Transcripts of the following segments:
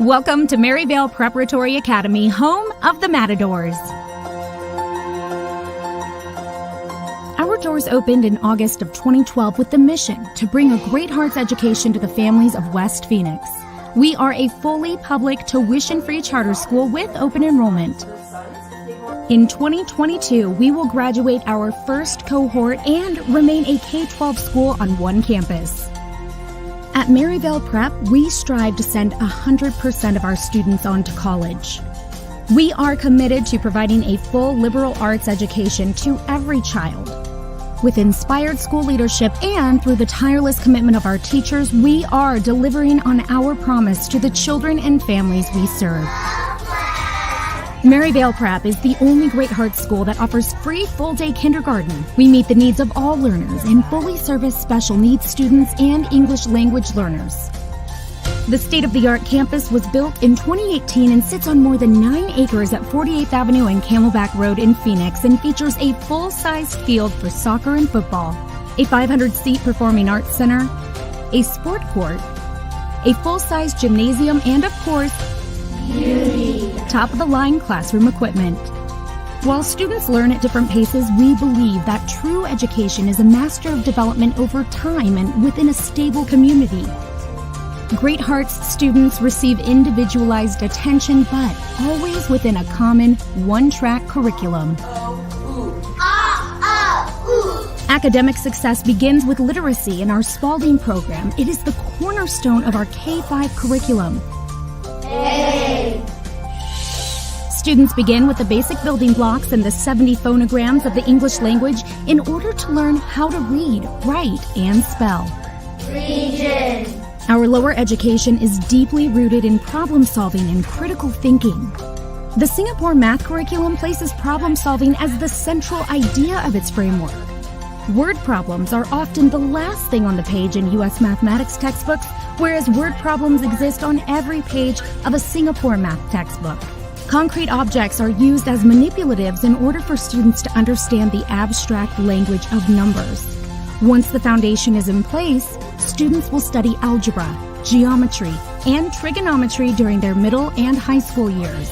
Welcome to Maryvale Preparatory Academy, home of the Matadors. Our doors opened in August of 2012 with the mission to bring a great hearts education to the families of West Phoenix. We are a fully public, tuition-free charter school with open enrollment. In 2022, we will graduate our first cohort and remain a K-12 school on one campus. At Maryvale Prep, we strive to send 100% of our students on to college. We are committed to providing a full liberal arts education to every child. With inspired school leadership and through the tireless commitment of our teachers, we are delivering on our promise to the children and families we serve. Maryvale Prep is the only Great Hearts school that offers free full-day kindergarten. We meet the needs of all learners and fully service special needs students and English language learners. The state-of-the-art campus was built in 2018 and sits on more than 9 acres at 48th Avenue and Camelback Road in Phoenix and features a full-sized field for soccer and football, a 500-seat performing arts center, a sport court, a full-size gymnasium, and of course, top-of-the-line classroom equipment. While students learn at different paces, we believe that true education is a master of development over time and within a stable community. Great Hearts students receive individualized attention, but always within a common, one-track curriculum. Academic success begins with literacy in our Spalding program. It is the cornerstone of our K-5 curriculum. Students begin with the basic building blocks and the 70 phonograms of the English language in order to learn how to read, write, and spell. Region. Our lower education is deeply rooted in problem solving and critical thinking. The Singapore math curriculum places problem solving as the central idea of its framework. Word problems are often the last thing on the page in U.S. mathematics textbooks, whereas word problems exist on every page of a Singapore math textbook. Concrete objects are used as manipulatives in order for students to understand the abstract language of numbers. Once the foundation is in place, students will study algebra, geometry, and trigonometry during their middle and high school years.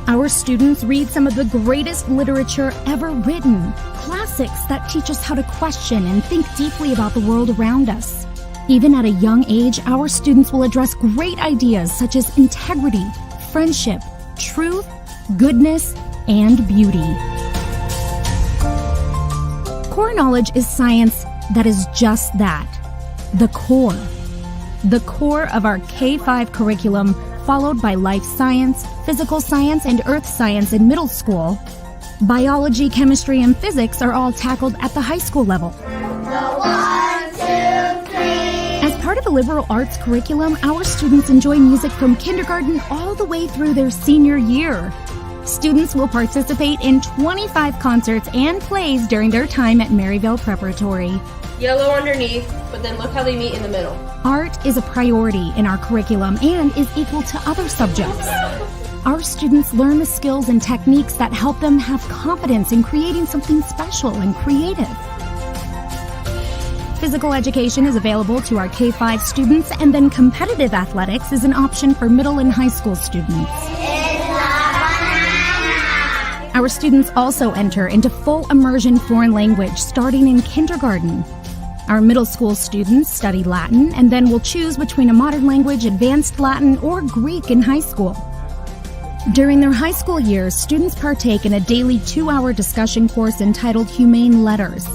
Our students read some of the greatest literature ever written, classics that teach us how to question and think deeply about the world around us. Even at a young age, our students will address great ideas such as integrity, friendship, truth, goodness, and beauty. Core knowledge is science that is just that, the core. The core of our K-5 curriculum, followed by life science, physical science, and earth science in middle school. Biology, chemistry, and physics are all tackled at the high school level. As part of the liberal arts curriculum, our students enjoy music from kindergarten all the way through their senior year. Students will participate in 25 concerts and plays during their time at Maryvale Preparatory. Yellow underneath, but then look how they meet in the middle. Art is a priority in our curriculum and is equal to other subjects. Our students learn the skills and techniques that help them have confidence in creating something special and creative. Physical education is available to our K-5 students, and then competitive athletics is an option for middle and high school students. Our students also enter into full immersion foreign language starting in kindergarten. Our middle school students study Latin and then will choose between a modern language, advanced Latin, or Greek in high school. During their high school years, students partake in a daily 2-hour discussion course entitled Humane Letters.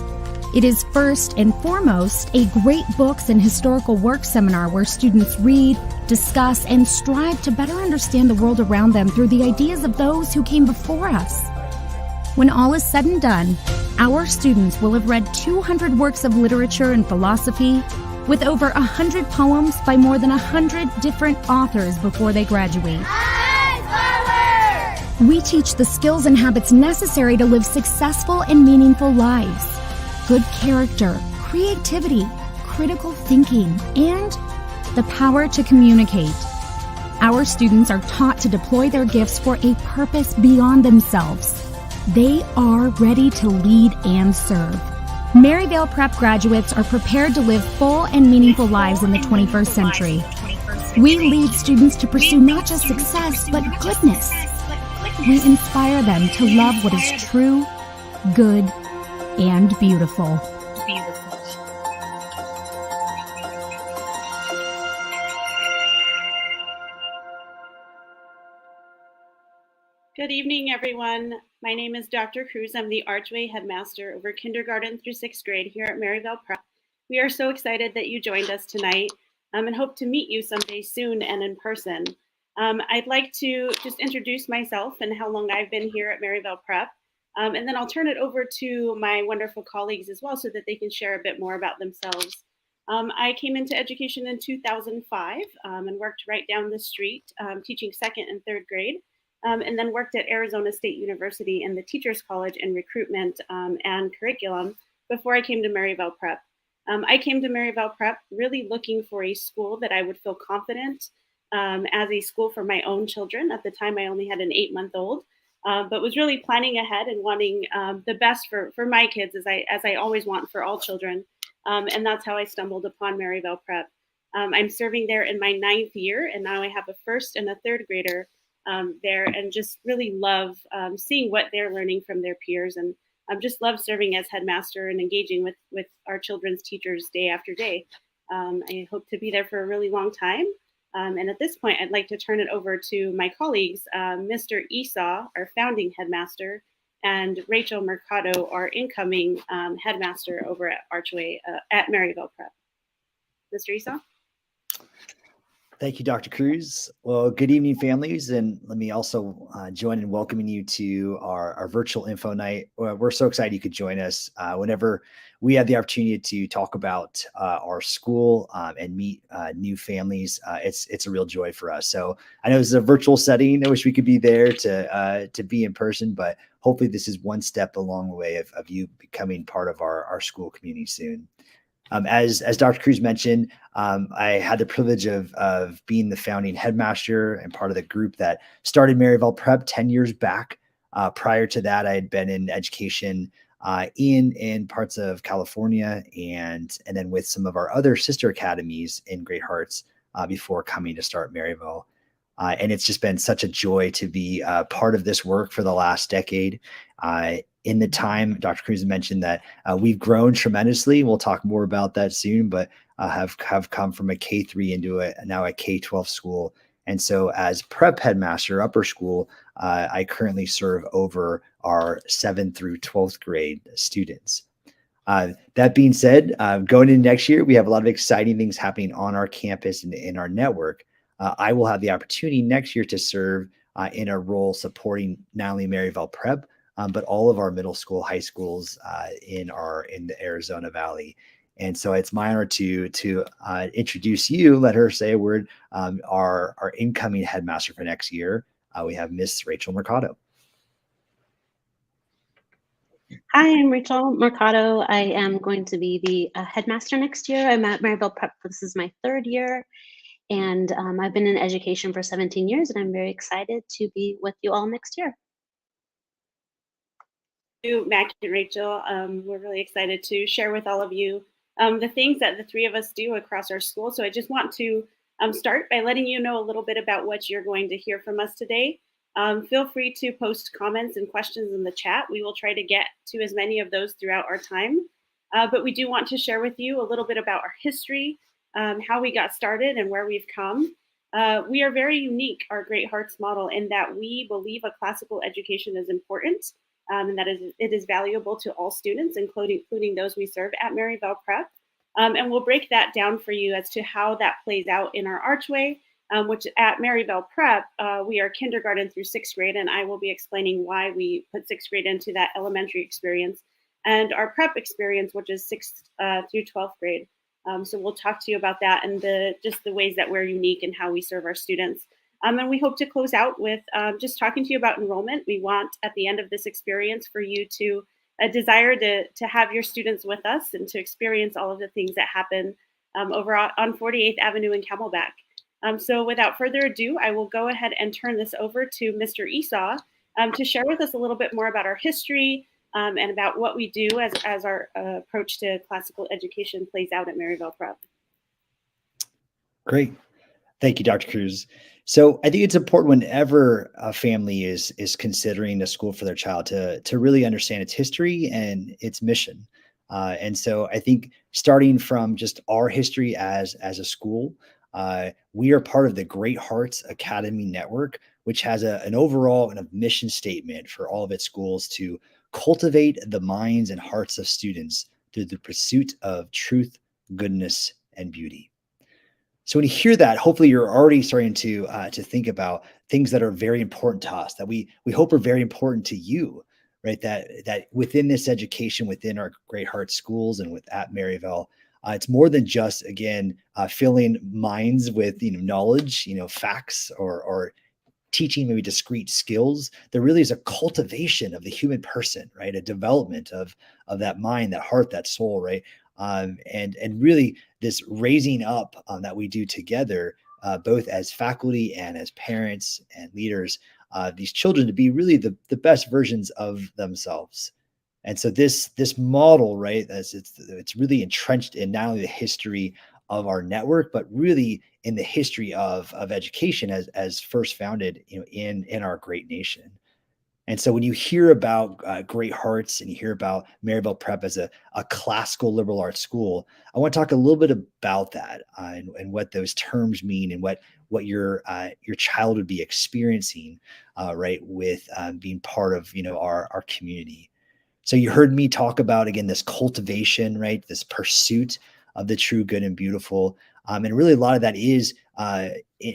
It is first and foremost a great books and historical work seminar where students read, discuss, and strive to better understand the world around them through the ideas of those who came before us. When all is said and done, our students will have read 200 works of literature and philosophy, with over 100 poems by more than 100 different authors before they graduate. We teach the skills and habits necessary to live successful and meaningful lives. Good character, creativity, critical thinking, and the power to communicate. Our students are taught to deploy their gifts for a purpose beyond themselves. They are ready to lead and serve. Maryvale Prep graduates are prepared to live full and meaningful lives in the 21st century. We lead students to pursue not just success, but goodness. We inspire them to love what is true, good, and beautiful. Good evening, everyone. My name is Dr. Cruz. I'm the Archway Headmaster over kindergarten through 6th grade here at Maryvale Prep. We are so excited that you joined us tonight and hope to meet you someday soon and in person. I'd like to just introduce myself and how long I've been here at Maryvale Prep, and then I'll turn it over to my wonderful colleagues as well so that they can share a bit more about themselves. I came into education in 2005 and worked right down the street teaching 2nd and 3rd grade. And then worked at Arizona State University in the Teachers College in recruitment and curriculum before I came to Maryvale Prep. I came to Maryvale Prep really looking for a school that I would feel confident as a school for my own children. At the time, I only had an 8-month-old, but was really planning ahead and wanting the best for my kids, as I always want for all children. And that's how I stumbled upon Maryvale Prep. I'm serving there in my 9th year, and now I have a 1st and a 3rd grader there, and just really love seeing what they're learning from their peers, and just love serving as headmaster and engaging with our children's teachers day after day. I hope to be there for a really long time. And at this point, I'd like to turn it over to my colleagues, Mr. Esau, our founding headmaster, and Rachel Mercado, our incoming headmaster over at Archway at Maryvale Prep. Mr. Esau? Thank you, Dr. Cruz. Well, good evening, families, and let me also join in welcoming you to our virtual info night. We're so excited you could join us whenever we have the opportunity to talk about our school and meet new families. It's a real joy for us. So I know this is a virtual setting. I wish we could be there to be in person, but hopefully this is one step along the way of you becoming part of our school community soon. As Dr. Cruz mentioned, I had the privilege of being the founding headmaster and part of the group that started Maryvale Prep 10 years back. Prior to that, I had been in education in parts of California and then with some of our other sister academies in Great Hearts before coming to start Maryville. And it's just been such a joy to be part of this work for the last decade. In the time, Dr. Cruz mentioned that we've grown tremendously. We'll talk more about that soon, but have come from a K-3 into now a K-12 school. And so as prep headmaster, upper school, I currently serve over our 7th through 12th grade students. That being said, going into next year, we have a lot of exciting things happening on our campus and in our network. I will have the opportunity next year to serve in a role supporting not only Maryvale Prep, but all of our middle school, high schools in the Arizona Valley. And so it's my honor to introduce you, let her say a word, our incoming headmaster for next year. We have Miss Rachel Mercado. Hi, I'm Rachel Mercado. I am going to be the headmaster next year. I'm at Maryvale Prep. This is my 3rd year. And I've been in education for 17 years, and I'm very excited to be with you all next year. Mac and Rachel, we're really excited to share with all of you the things that the 3 of us do across our school. So I just want to start by letting you know a little bit about what you're going to hear from us today. Feel free to post comments and questions in the chat. We will try to get to as many of those throughout our time. But we do want to share with you a little bit about our history, how we got started and where we've come. We are very unique, our Great Hearts model, in that we believe a classical education is important. And that it is valuable to all students, including those we serve at Maryvale Prep. And we'll break that down for you as to how that plays out in our Archway, which at Maryvale Prep, we are kindergarten through 6th grade, and I will be explaining why we put 6th grade into that elementary experience, and our prep experience, which is 6th through 12th grade. So we'll talk to you about that and just the ways that we're unique and how we serve our students. And we hope to close out with just talking to you about enrollment. We want at the end of this experience for you to desire to have your students with us and to experience all of the things that happen over on 48th Avenue in Camelback. So without further ado, I will go ahead and turn this over to Mr. Esau to share with us a little bit more about our history and about what we do as our approach to classical education plays out at Maryvale Prep. Great. Thank you, Dr. Cruz. So I think it's important whenever a family is considering a school for their child to really understand its history and its mission. And so I think starting from just our history as a school, we are part of the Great Hearts Academy network, which has an overall kind of mission statement for all of its schools to cultivate the minds and hearts of students through the pursuit of truth, goodness, and beauty. So when you hear that, hopefully you're already starting to think about things that are very important to us, that we hope are very important to you, right? That within this education, within our Great Heart schools and with at Maryville, it's more than just again filling minds with knowledge, facts or teaching maybe discrete skills. There really is a cultivation of the human person, right? A development of that mind, that heart, that soul, right? And really this raising up that we do together, both as faculty and as parents and leaders, these children to be really the best versions of themselves. And so this model, right, as it's really entrenched in not only the history of our network, but really in the history of education as first founded, in our great nation. And so when you hear about Great Hearts and you hear about Maryvale Prep as a classical liberal arts school, I want to talk a little bit about that and what those terms mean and what your child would be experiencing, right, with being part of our community. So you heard me talk about again this cultivation, right, this pursuit of the true, good, and beautiful, and really a lot of that is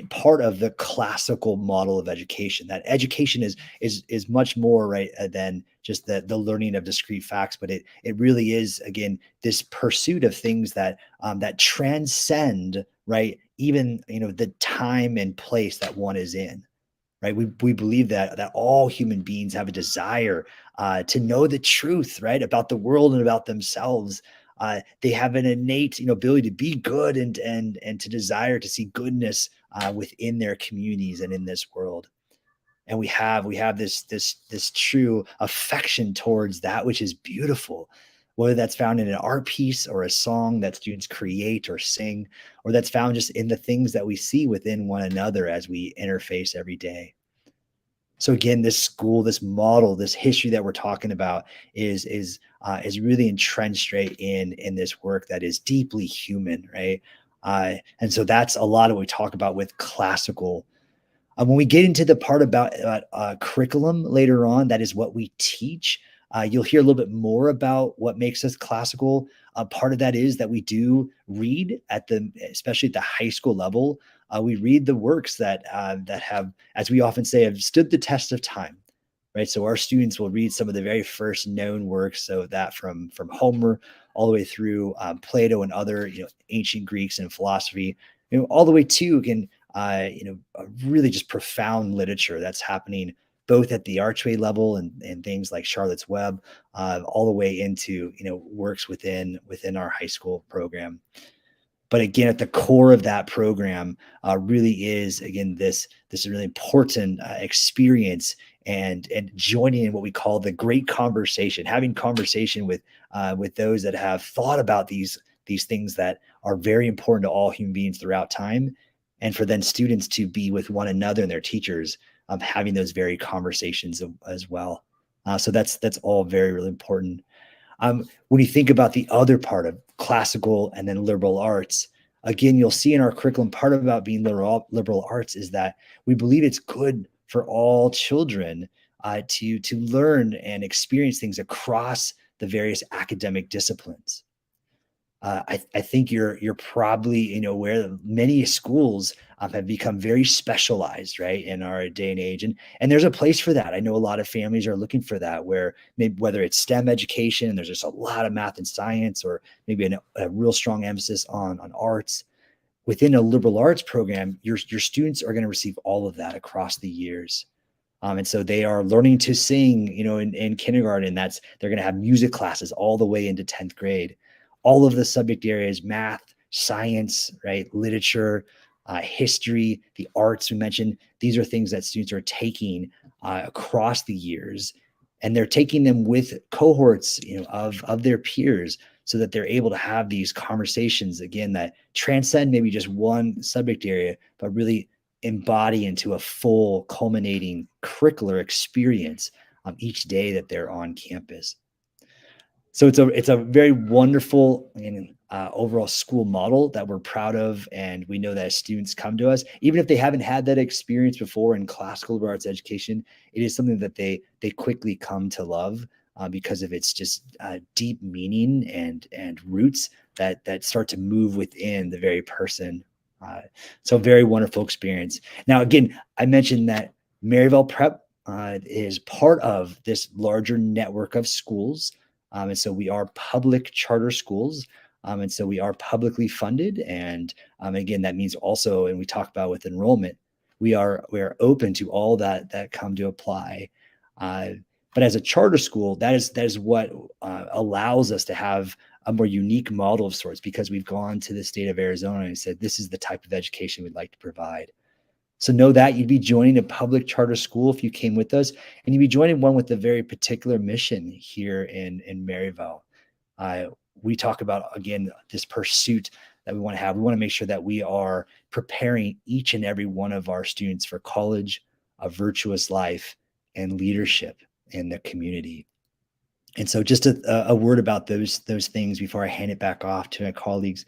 part of the classical model of education. That education is much more right than just the learning of discrete facts, but it really is again this pursuit of things that that transcend right even the time and place that one is in. Right, we believe that all human beings have a desire to know the truth, right, about the world and about themselves. They have an innate, ability to be good and to desire to see goodness within their communities and in this world. And we have this true affection towards that which is beautiful, whether that's found in an art piece or a song that students create or sing, or that's found just in the things that we see within one another as we interface every day. So again, this school, this model, this history that we're talking about is really entrenched right in this work that is deeply human, right? And so that's a lot of what we talk about with classical. When we get into the part about curriculum later on, that is what we teach. You'll hear a little bit more about what makes us classical. Part of that is that we do read especially at the high school level. We read the works that have, as we often say, have stood the test of time, right? So our students will read some of the very first known works, so that from Homer all the way through Plato and other ancient Greeks and philosophy, all the way to again a really just profound literature that's happening both at the Archway level and things like Charlotte's Web, all the way into works within our high school program. But again, at the core of that program really is again this really important experience and joining in what we call the great conversation, having conversation with those that have thought about these things that are very important to all human beings throughout time, and for then students to be with one another and their teachers having those very conversations as well. So that's all very, really important. When you think about the other part of classical and then liberal arts, again, you'll see in our curriculum, part about being liberal arts is that we believe it's good for all children to learn and experience things across the various academic disciplines. I think you're probably aware that many schools have become very specialized, right, in our day and age, and there's a place for that. I know a lot of families are looking for that, where maybe whether it's STEM education, and there's just a lot of math and science, or maybe a real strong emphasis on arts. Within a liberal arts program, your students are going to receive all of that across the years. And so they are learning to sing, in kindergarten. They're going to have music classes all the way into 10th grade. All of the subject areas, math, science, right, literature, history, the arts we mentioned, these are things that students are taking across the years. and they're taking them with cohorts, of their peers, so that they're able to have these conversations again that transcend maybe just one subject area, but really embody into a full culminating curricular experience each day that they're on campus. So it's a very wonderful and overall school model that we're proud of, and we know that as students come to us, even if they haven't had that experience before in classical liberal arts education, it is something that they quickly come to love because of its just deep meaning and roots that start to move within the very person. So very wonderful experience. Now, again, I mentioned that Maryvale Prep is part of this larger network of schools. And so we are public charter schools. And so we are publicly funded. And again, that means also, and we talk about with enrollment, we are open to all that come to apply. But as a charter school, that is what allows us to have a more unique model of sorts, because we've gone to the state of Arizona and said, this is the type of education we'd like to provide. So know that you'd be joining a public charter school if you came with us, and you'd be joining one with a very particular mission here in Maryville. We talk about, again, this pursuit that we want to have. We want to make sure that we are preparing each and every one of our students for college, a virtuous life, and leadership in the community. And so just a word about those things before I hand it back off to my colleagues.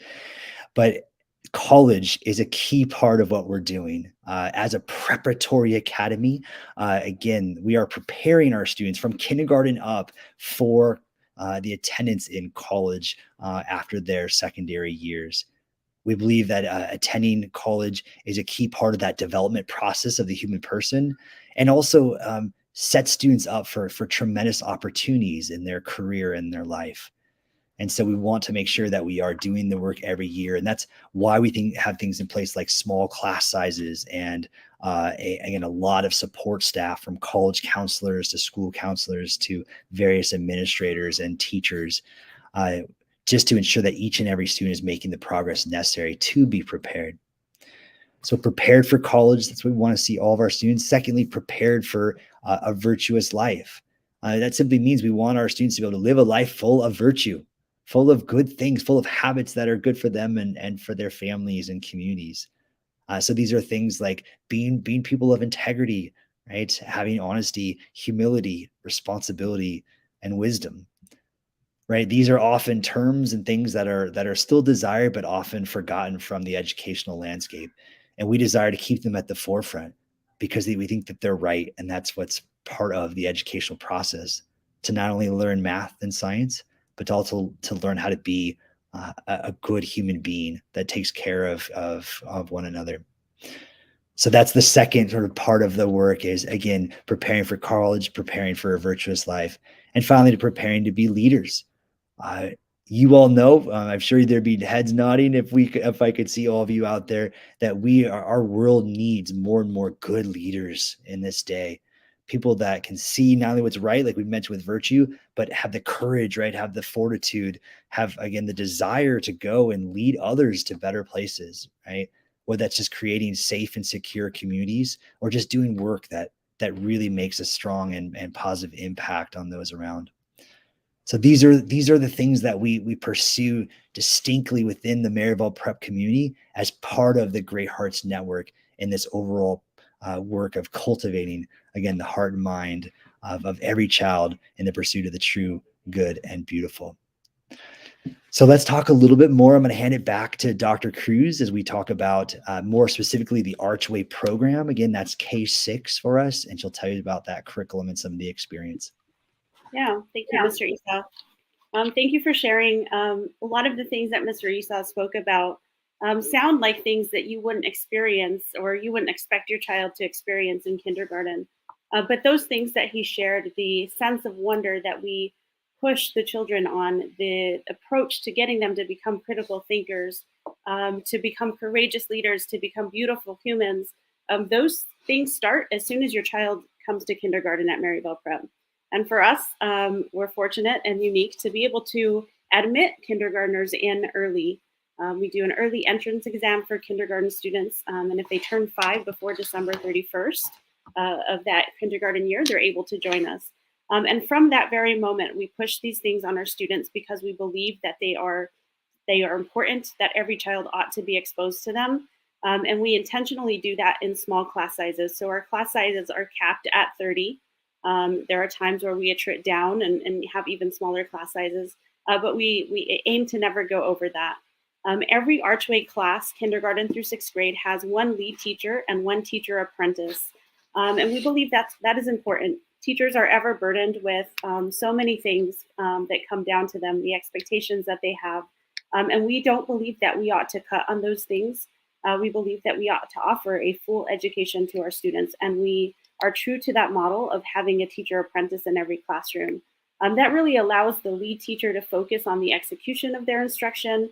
But college is a key part of what we're doing. As a preparatory academy, again, we are preparing our students from kindergarten up for the attendance in college after their secondary years. We believe that attending college is a key part of that development process of the human person, and also sets students up for tremendous opportunities in their career and their life. And so we want to make sure that we are doing the work every year. And that's why we have things in place like small class sizes and again, a lot of support staff, from college counselors to school counselors to various administrators and teachers, just to ensure that each and every student is making the progress necessary to be prepared. So prepared for college, that's what we want to see all of our students. Secondly, prepared for a virtuous life. That simply means we want our students to be able to live a life full of virtue, full of good things, full of habits that are good for them and for their families and communities. So these are things like being people of integrity, right? Having honesty, humility, responsibility, and wisdom. Right. These are often terms and things that are still desired, but often forgotten from the educational landscape. And we desire to keep them at the forefront because we think that they're right. And that's what's part of the educational process, to not only learn math and science, but also to learn how to be a good human being that takes care of one another. So that's the second sort of part of the work, is, again, preparing for college, preparing for a virtuous life, and finally, preparing to be leaders. You all know, I'm sure there'd be heads nodding if I could see all of you out there, that our world needs more and more good leaders in this day. People that can see not only what's right, like we mentioned with virtue, but have the courage, right? Have the fortitude, have, again, the desire to go and lead others to better places, right? Whether that's just creating safe and secure communities, or just doing work that really makes a strong and positive impact on those around. So these are the things that we pursue distinctly within the Maryvale Prep community as part of the Great Hearts Network in this overall work of cultivating, again, the heart and mind of every child in the pursuit of the true, good, and beautiful. So let's talk a little bit more. I'm going to hand it back to Dr. Cruz as we talk about more specifically the Archway program. Again, that's K-6 for us, and she'll tell you about that curriculum and some of the experience. Yeah, thank you, Mr. Esau. Thank you for sharing. A lot of the things that Mr. Esau spoke about sound like things that you wouldn't experience or you wouldn't expect your child to experience in kindergarten. But those things that he shared, the sense of wonder that we push the children on, the approach to getting them to become critical thinkers, to become courageous leaders, to become beautiful humans, those things start as soon as your child comes to kindergarten at Maryvale Prep. And for us, we're fortunate and unique to be able to admit kindergartners in early. We do an early entrance exam for kindergarten students. And if they turn 5 before December 31st of that kindergarten year, they're able to join us. And from that very moment, we push these things on our students because we believe that they are important, that every child ought to be exposed to them. And we intentionally do that in small class sizes. So our class sizes are capped at 30. There are times where we attrit down and have even smaller class sizes, but we aim to never go over that. Every Archway class, kindergarten through 6th grade, has one lead teacher and one teacher apprentice. And we believe that is important. Teachers are ever burdened with so many things that come down to them, the expectations that they have. And we don't believe that we ought to cut on those things. We believe that we ought to offer a full education to our students, and we are true to that model of having a teacher apprentice in every classroom. That really allows the lead teacher to focus on the execution of their instruction,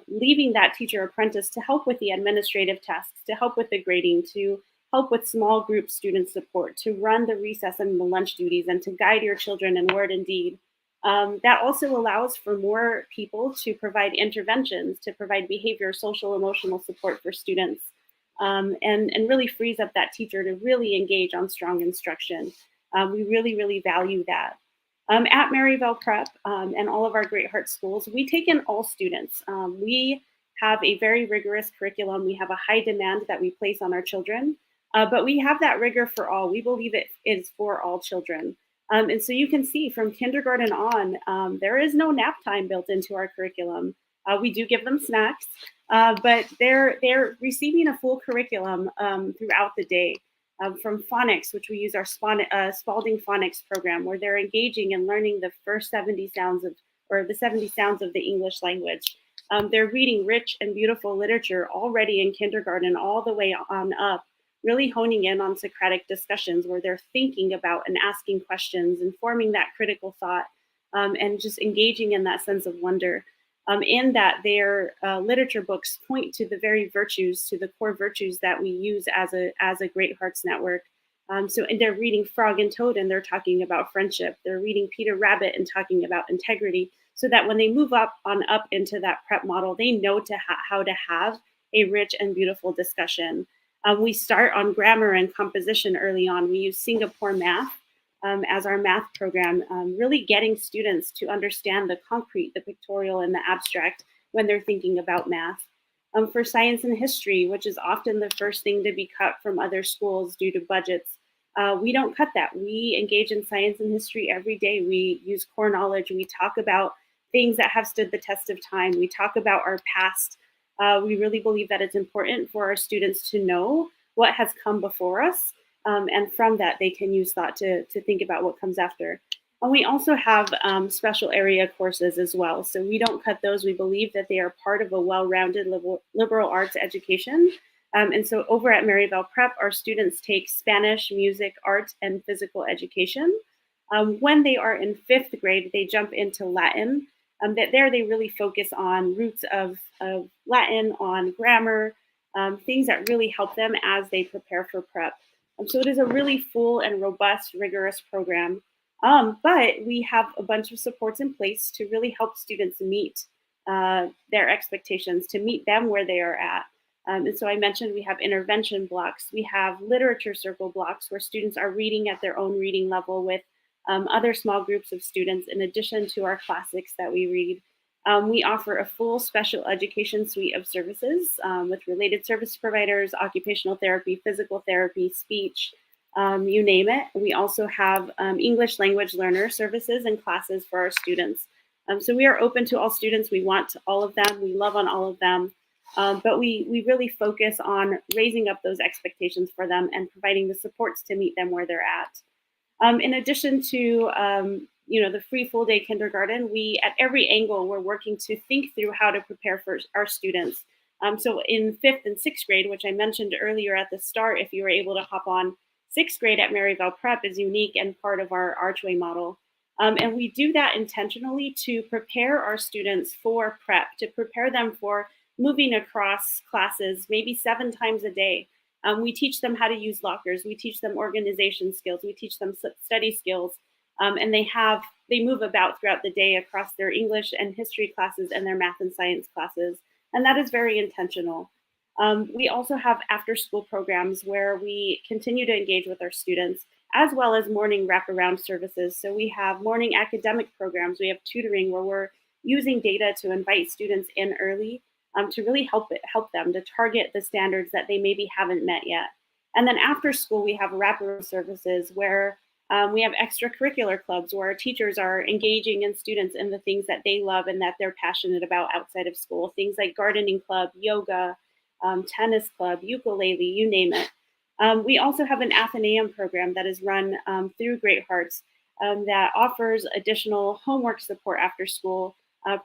leaving that teacher apprentice to help with the administrative tasks, to help with the grading, to help with small group student support, to run the recess and the lunch duties, and to guide your children in word and deed. That also allows for more people to provide interventions, to provide behavior, social, emotional support for students, and really frees up that teacher to really engage on strong instruction. We really, really value that. At Maryvale Prep and all of our Great Heart schools, we take in all students. We have a very rigorous curriculum. We have a high demand that we place on our children, but we have that rigor for all. We believe it is for all children. And so you can see from kindergarten on, there is no nap time built into our curriculum. We do give them snacks, but they're receiving a full curriculum throughout the day. From phonics, which we use our Spalding phonics program, where they're engaging and learning the first 70 sounds of the English language. They're reading rich and beautiful literature already in kindergarten, all the way on up, really honing in on Socratic discussions where they're thinking about and asking questions and forming that critical thought, and just engaging in that sense of wonder. In that their literature books point to the very virtues, to the core virtues that we use as a Great Hearts network. So they're reading Frog and Toad and they're talking about friendship. They're reading Peter Rabbit and talking about integrity, so that when they move up into that prep model, they know how to have a rich and beautiful discussion. We start on grammar and composition early on. We use Singapore math as our math program, really getting students to understand the concrete, the pictorial, and the abstract when they're thinking about math. For science and history, which is often the first thing to be cut from other schools due to budgets, we don't cut that. We engage in science and history every day. We use core knowledge. We talk about things that have stood the test of time. We talk about our past. We really believe that it's important for our students to know what has come before us. And from that, they can use thought to think about what comes after. And we also have special area courses as well. So we don't cut those. We believe that they are part of a well-rounded liberal arts education. And so over at Maryvale Prep, our students take Spanish, music, art, and physical education. When they are in 5th grade, they jump into Latin. There they really focus on roots of Latin, on grammar, things that really help them as they prepare for prep. So it is a really full and robust, rigorous program. But we have a bunch of supports in place to really help students meet their expectations, to meet them where they are at. And so I mentioned we have intervention blocks. We have literature circle blocks where students are reading at their own reading level with other small groups of students, in addition to our classics that we read. We offer a full special education suite of services with related service providers, occupational therapy, physical therapy, speech, you name it. We also have English language learner services and classes for our students. So we are open to all students. We want all of them. We love on all of them. But we really focus on raising up those expectations for them and providing the supports to meet them where they're at. In addition to the free full day kindergarten, we at every angle we're working to think through how to prepare for our students. So in 5th and 6th grade, which I mentioned earlier at the start, if you were able to hop on, 6th grade at Maryvale Prep is unique and part of our Archway model. And we do that intentionally to prepare our students for prep, to prepare them for moving across classes, maybe 7 times a day. We teach them how to use lockers. We teach them organization skills. We teach them study skills. And they move about throughout the day across their English and history classes and their math and science classes. And that is very intentional. We also have after school programs where we continue to engage with our students. as well as morning wraparound services. So we have morning academic programs, we have tutoring where we're using data to invite students in early to really help them to target the standards that they maybe haven't met yet. And then after school, we have wraparound services where we have extracurricular clubs where our teachers are engaging in students in the things that they love and that they're passionate about outside of school. Things like gardening club, yoga, tennis club, ukulele, you name it. We also have an Athenaeum program that is run through Great Hearts that offers additional homework support after school,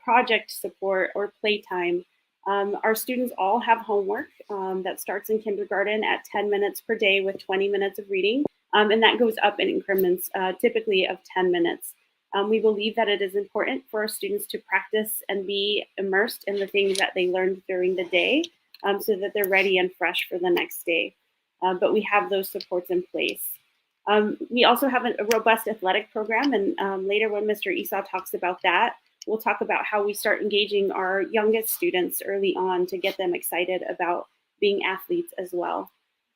project support, or playtime. Our students all have homework that starts in kindergarten at 10 minutes per day with 20 minutes of reading, and that goes up in increments, typically of 10 minutes. We believe that it is important for our students to practice and be immersed in the things that they learned during the day so that they're ready and fresh for the next day. But we have those supports in place. We also have a robust athletic program, and later when Mr. Esau talks about that, we'll talk about how we start engaging our youngest students early on to get them excited about being athletes as well.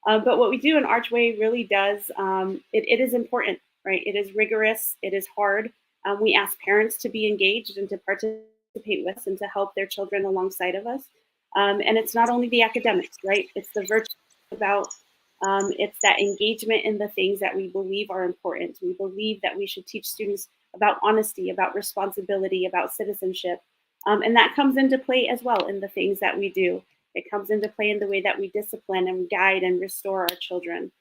But what we do in Archway really does, it is important, right? It is rigorous, it is hard. We ask parents to be engaged and to participate with us and to help their children alongside of us. And it's not only the academics, right? It's the virtuous about, it's that engagement in the things that we believe are important. We believe that we should teach students about honesty, about responsibility, about citizenship. And that comes into play as well in the things that we do. It comes into play in the way that we discipline and guide and restore our children.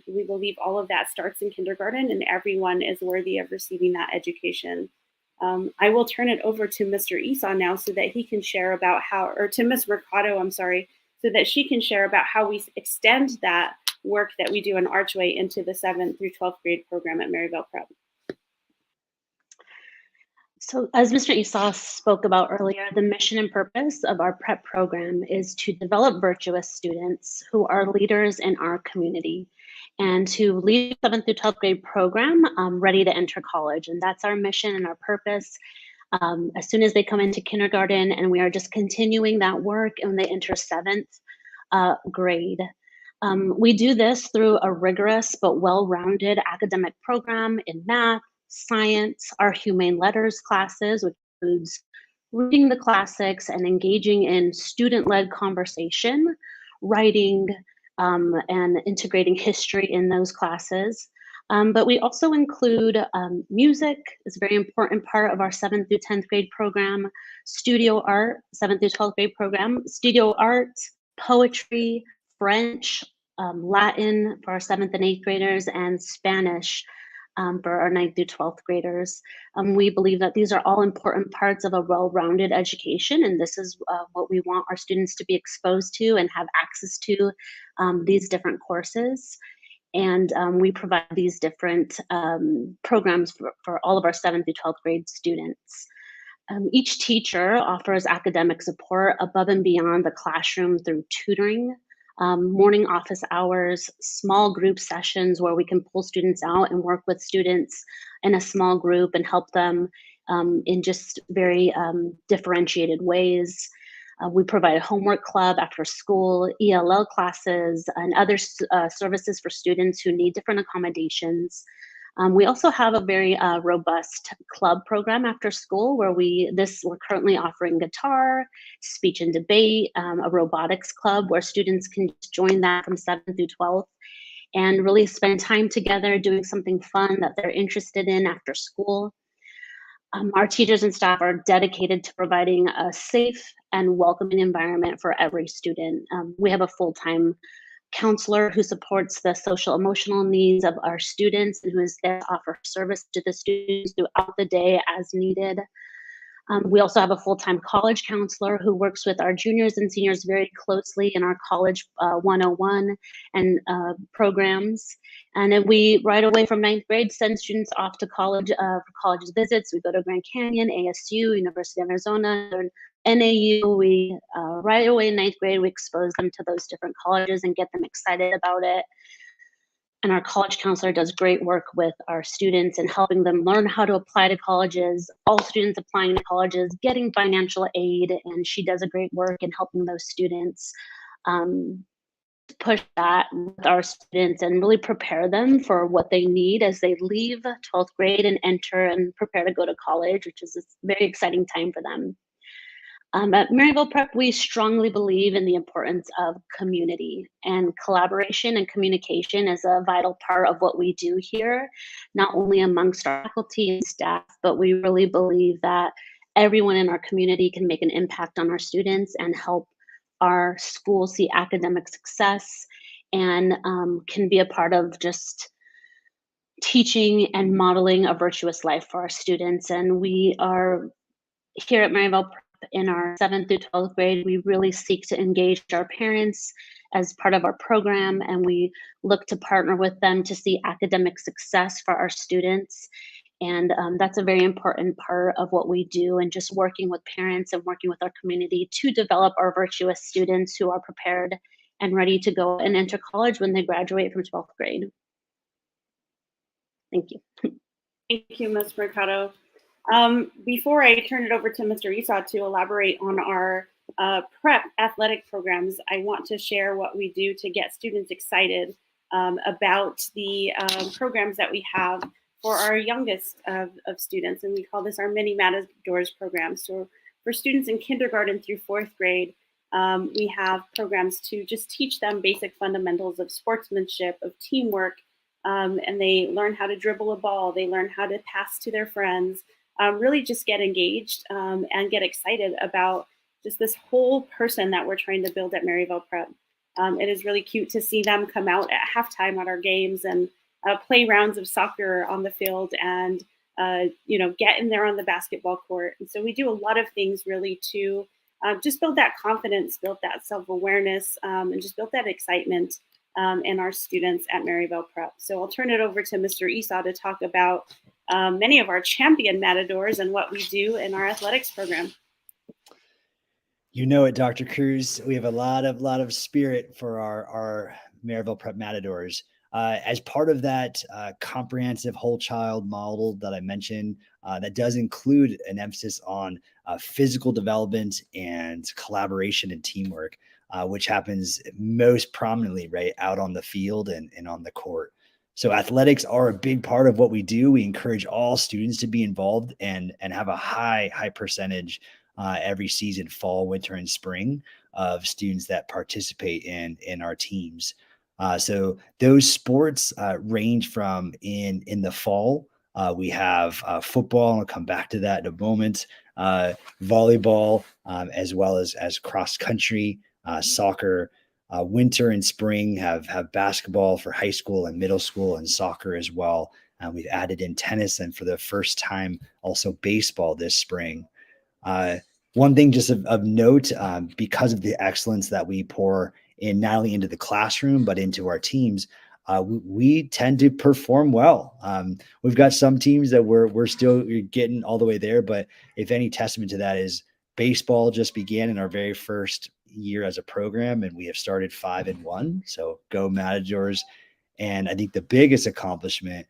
We believe all of that starts in kindergarten and everyone is worthy of receiving that education. I will turn it over to Mr. Esau now so that he can share about how, or to Ms. Mercado, I'm sorry, so that she can share about how we extend that work that we do in Archway into the 7th through 12th grade program at Maryvale Prep. So as Mr. Esau spoke about earlier, the mission and purpose of our prep program is to develop virtuous students who are leaders in our community and to lead the 7th through 12th grade program ready to enter college. And that's our mission and our purpose. As soon as they come into kindergarten, and we are just continuing that work when they enter 7th grade. We do this through a rigorous but well-rounded academic program in math, science, our humane letters classes, which includes reading the classics and engaging in student-led conversation, writing, and integrating history in those classes. But we also include music is a very important part of our 7th through 10th grade program, studio art, 7th through 12th grade program, studio art, poetry, French, Latin for our 7th and 8th graders, and Spanish for our 9th through 12th graders. We believe that these are all important parts of a well-rounded education, and this is what we want our students to be exposed to and have access to these different courses. And we provide these different programs for all of our 7th through 12th grade students. Each teacher offers academic support above and beyond the classroom through tutoring, morning office hours, small group sessions where we can pull students out and work with students in a small group and help them in just very differentiated ways. We provide a homework club after school, ELL classes, and other services for students who need different accommodations. We also have a very robust club program after school where we're currently offering guitar, speech and debate, a robotics club where students can join that from 7th through 12th and really spend time together doing something fun that they're interested in after school. Our teachers and staff are dedicated to providing a safe and welcoming environment for every student. We have a full-time counselor who supports the social emotional needs of our students and who is there to offer service to the students throughout the day as needed. We also have a full-time college counselor who works with our juniors and seniors very closely in our college 101 and programs. And then we, right away from 9th grade, send students off to college for college visits. We go to Grand Canyon, ASU, University of Arizona, NAU. We, right away in 9th grade, we expose them to those different colleges and get them excited about it. And our college counselor does great work with our students and helping them learn how to apply to colleges, all students applying to colleges, getting financial aid, and she does a great work in helping those students push that with our students and really prepare them for what they need as they leave 12th grade and enter and prepare to go to college, which is a very exciting time for them. At Maryvale Prep, we strongly believe in the importance of community, and collaboration and communication is a vital part of what we do here, not only amongst our faculty and staff, but we really believe that everyone in our community can make an impact on our students and help our school see academic success, and can be a part of just teaching and modeling a virtuous life for our students. And we are here at Maryvale Prep in our 7th through 12th grade. We really seek to engage our parents as part of our program, and we look to partner with them to see academic success for our students. And that's a very important part of what we do, and just working with parents and working with our community to develop our virtuous students who are prepared and ready to go and enter college when they graduate from 12th grade. Thank you. Thank you, Ms. Mercado. Before I turn it over to Mr. Esau to elaborate on our prep athletic programs, I want to share what we do to get students excited about the programs that we have for our youngest of students, and we call this our Mini Matadors program. So for students in kindergarten through 4th grade, we have programs to just teach them basic fundamentals of sportsmanship, of teamwork, and they learn how to dribble a ball, they learn how to pass to their friends, really just get engaged and get excited about just this whole person that we're trying to build at Maryvale Prep. It is really cute to see them come out at halftime at our games and play rounds of soccer on the field and get in there on the basketball court. And so we do a lot of things really to just build that confidence, build that self-awareness, and just build that excitement in our students at Maryvale Prep. So I'll turn it over to Mr. Esau to talk about many of our champion matadors and what we do in our athletics program. You know it, Dr. Cruz. We have a lot of spirit for our Maryville Prep matadors. As part of that comprehensive whole child model that I mentioned, that does include an emphasis on physical development and collaboration and teamwork, which happens most prominently right out on the field and on the court. So athletics are a big part of what we do. We encourage all students to be involved and have a high percentage every season, fall, winter, and spring, of students that participate in our teams. So those sports range from in the fall, we have football, and I'll come back to that in a moment, volleyball, as well as cross country, soccer. Winter and spring have basketball for high school and middle school, and soccer as well. We've added in tennis, and for the first time, also baseball this spring. One thing just of note, because of the excellence that we pour in not only into the classroom, but into our teams, we tend to perform well. We've got some teams that we're still getting all the way there, but if any testament to that is baseball just began in our very first year as a program, and we have started 5-1. So go Matadors. And I think the biggest accomplishment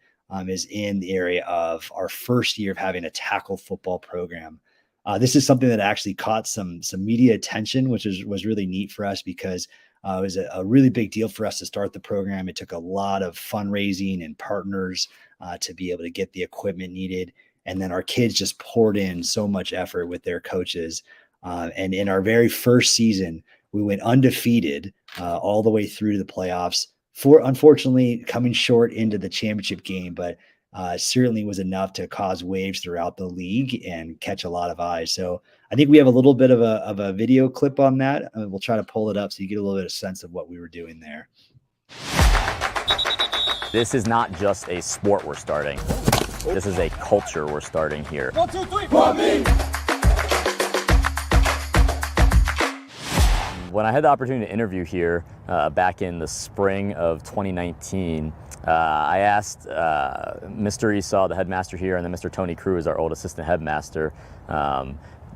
is in the area of our first year of having a tackle football program. This is something that actually caught some media attention, which was really neat for us, because it was a really big deal for us to start the program. It took a lot of fundraising and partners to be able to get the equipment needed. And then our kids just poured in so much effort with their coaches. And in our very first season, we went undefeated all the way through to the playoffs, unfortunately coming short into the championship game, but certainly was enough to cause waves throughout the league and catch a lot of eyes. So I think we have a little bit of a video clip on that. We'll try to pull it up so you get a little bit of sense of what we were doing there. This is not just a sport we're starting. This is a culture we're starting here. 1, 2, 3, for me! When I had the opportunity to interview here back in the spring of 2019, I asked Mr. Esau, the headmaster here, and then Mr. Tony Cruz, our old assistant headmaster,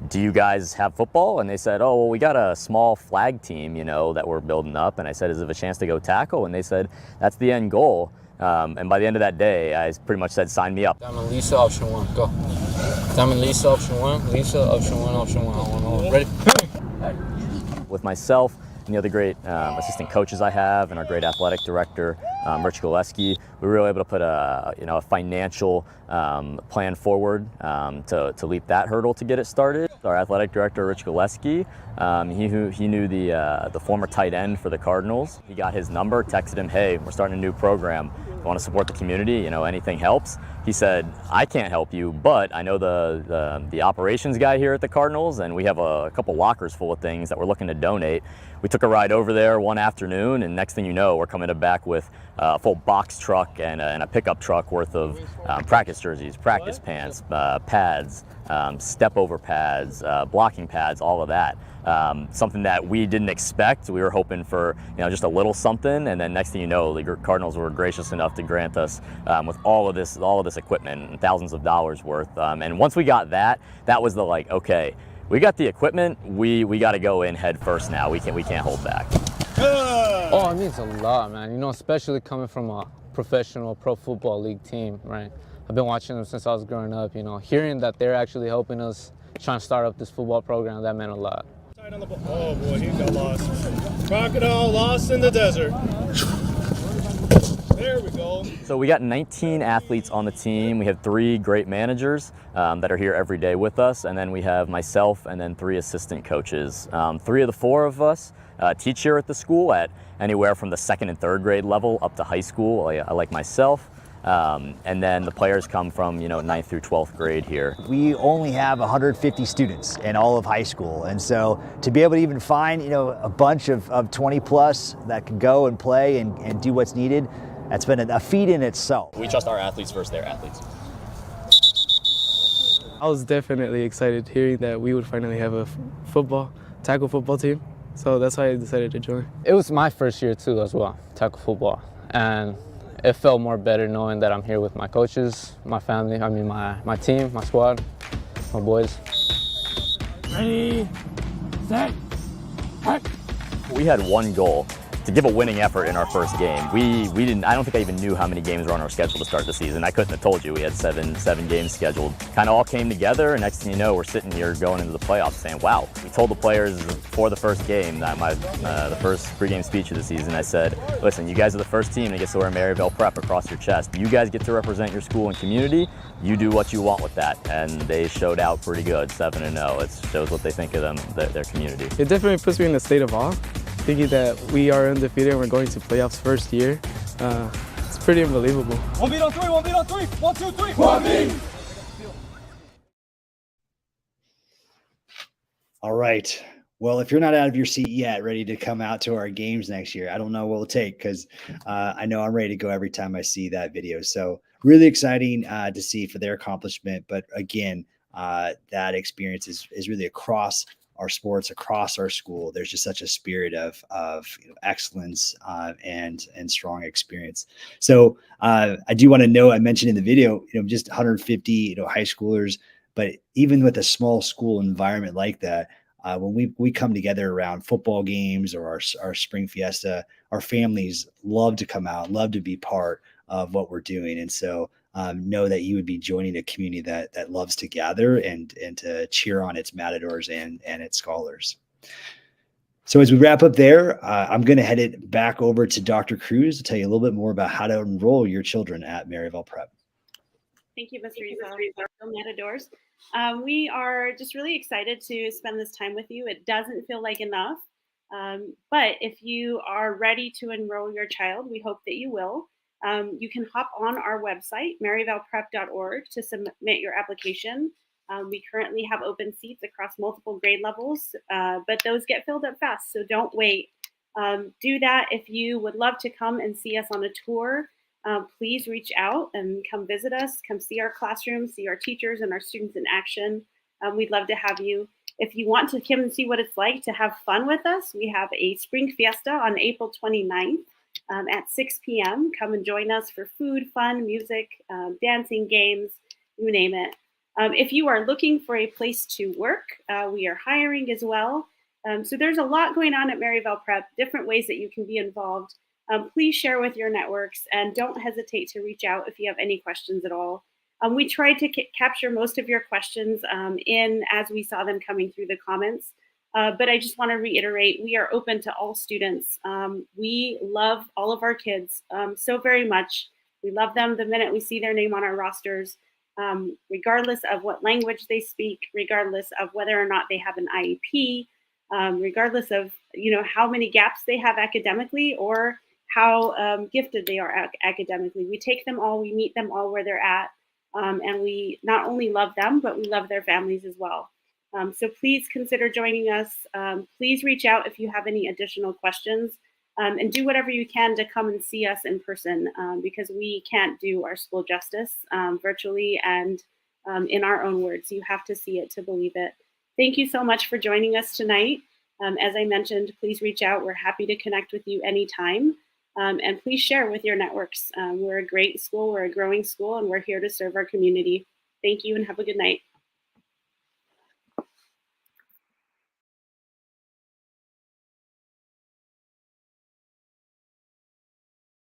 do you guys have football? And they said, oh, well, we got a small flag team, that we're building up. And I said, is it a chance to go tackle? And they said, that's the end goal. And by the end of that day, I pretty much said, sign me up. Diamond Lisa, option 1, go. Diamond Lisa, option 1, Lisa, option 1, option 1. Ready? With myself and the other great assistant coaches I have, and our great athletic director, Rich Gillespie, we were able to put a financial plan forward to leap that hurdle to get it started. Our athletic director, Rich Gillespie, he knew the former tight end for the Cardinals. He got his number, texted him, "Hey, we're starting a new program. You want to support the community? Anything helps." He said, "I can't help you, but I know the operations guy here at the Cardinals, and we have a couple lockers full of things that we're looking to donate." We took a ride over there one afternoon, and next thing you know, we're coming back with a full box truck and a pickup truck worth of practice jerseys, practice pants, pads, step over pads, blocking pads, all of that. Something that we didn't expect. We were hoping for just a little something, and then next thing you know, the Cardinals were gracious enough to grant us with all of this equipment and thousands of dollars worth. And once we got that was the okay, we got the equipment. We got to go in head first now. We can't hold back. Oh, it means a lot, man. Especially coming from a professional pro football league team, right? I've been watching them since I was growing up. Hearing that they're actually helping us trying to start up this football program, that meant a lot. Oh boy, he got lost. Crocodile lost in the desert. There we go. So we got 19 athletes on the team. We have 3 great managers that are here every day with us, and then we have myself and then 3 assistant coaches. 3 of the 4 of us teach here at the school at anywhere from the 2nd and 3rd grade level up to high school. I like myself. And then the players come from 9th through 12th grade here. We only have 150 students in all of high school, and so to be able to even find a bunch of 20 plus that can go and play and do what's needed, that's been a feat in itself. We trust our athletes versus their athletes. I was definitely excited hearing that we would finally have a tackle football team, so that's why I decided to join. It was my first year too as well, tackle football, and it felt more better knowing that I'm here with my coaches, my family, my team, my squad, my boys. Ready, set, act. We had one goal, to give a winning effort in our first game. We didn't. I don't think I even knew how many games were on our schedule to start the season. I couldn't have told you. We had seven games scheduled. Kind of all came together, and next thing you know, we're sitting here going into the playoffs saying, "Wow." We told the players before the first game, the first pregame speech of the season, I said, "Listen, you guys are the first team that gets to wear Maryvale Prep across your chest. You guys get to represent your school and community. You do what you want with that." And they showed out pretty good, 7-0. It shows what they think of their community. It definitely puts me in a state of awe, thinking that we are undefeated and we're going to playoffs first year. It's pretty unbelievable. 1 beat on 3, 1 beat on 3, 1, 2, 3, 1 beat. All right. Well, if you're not out of your seat yet, ready to come out to our games next year, I don't know what it'll take, because I know I'm ready to go every time I see that video. So really exciting to see for their accomplishment. But again, that experience is really across our sports, across our school. There's just such a spirit of excellence and strong experience. So I do want to know, I mentioned in the video, just 150 high schoolers, but even with a small school environment like that, when we come together around football games or our spring fiesta, our families love to come out, love to be part of what we're doing. And so know that you would be joining a community that loves to gather and to cheer on its matadors and its scholars. So as we wrap up there, I'm going to head it back over to Dr. Cruz to tell you a little bit more about how to enroll your children at Maryvale Prep. Thank you, Mr. Matadors. We are just really excited to spend this time with you. It doesn't feel like enough, but if you are ready to enroll your child, we hope that you will. You can hop on our website, maryvaleprep.org, to submit your application. We currently have open seats across multiple grade levels, but those get filled up fast, so don't wait. Do that. If you would love to come and see us on a tour, please reach out and come visit us, come see our classrooms, see our teachers and our students in action. We'd love to have you. If you want to come and see what it's like to have fun with us, we have a spring fiesta on April 29th at 6 p.m. Come and join us for food, fun, music, dancing, games, you name it. If you are looking for a place to work, we are hiring as well. So there's a lot going on at Maryvale Prep, different ways that you can be involved. Please share with your networks and don't hesitate to reach out if you have any questions at all. We tried to capture most of your questions in as we saw them coming through the comments. But I just want to reiterate, we are open to all students. We love all of our kids so very much. We love them the minute we see their name on our rosters, regardless of what language they speak, regardless of whether or not they have an IEP, regardless of how many gaps they have academically or how gifted they are academically. We take them all, we meet them all where they're at, and we not only love them, but we love their families as well. So please consider joining us. Please reach out if you have any additional questions, and do whatever you can to come and see us in person, because we can't do our school justice virtually and in our own words. You have to see it to believe it. Thank you so much for joining us tonight. As I mentioned, please reach out. We're happy to connect with you anytime. And please share with your networks. We're a great school, we're a growing school, and we're here to serve our community. Thank you and have a good night.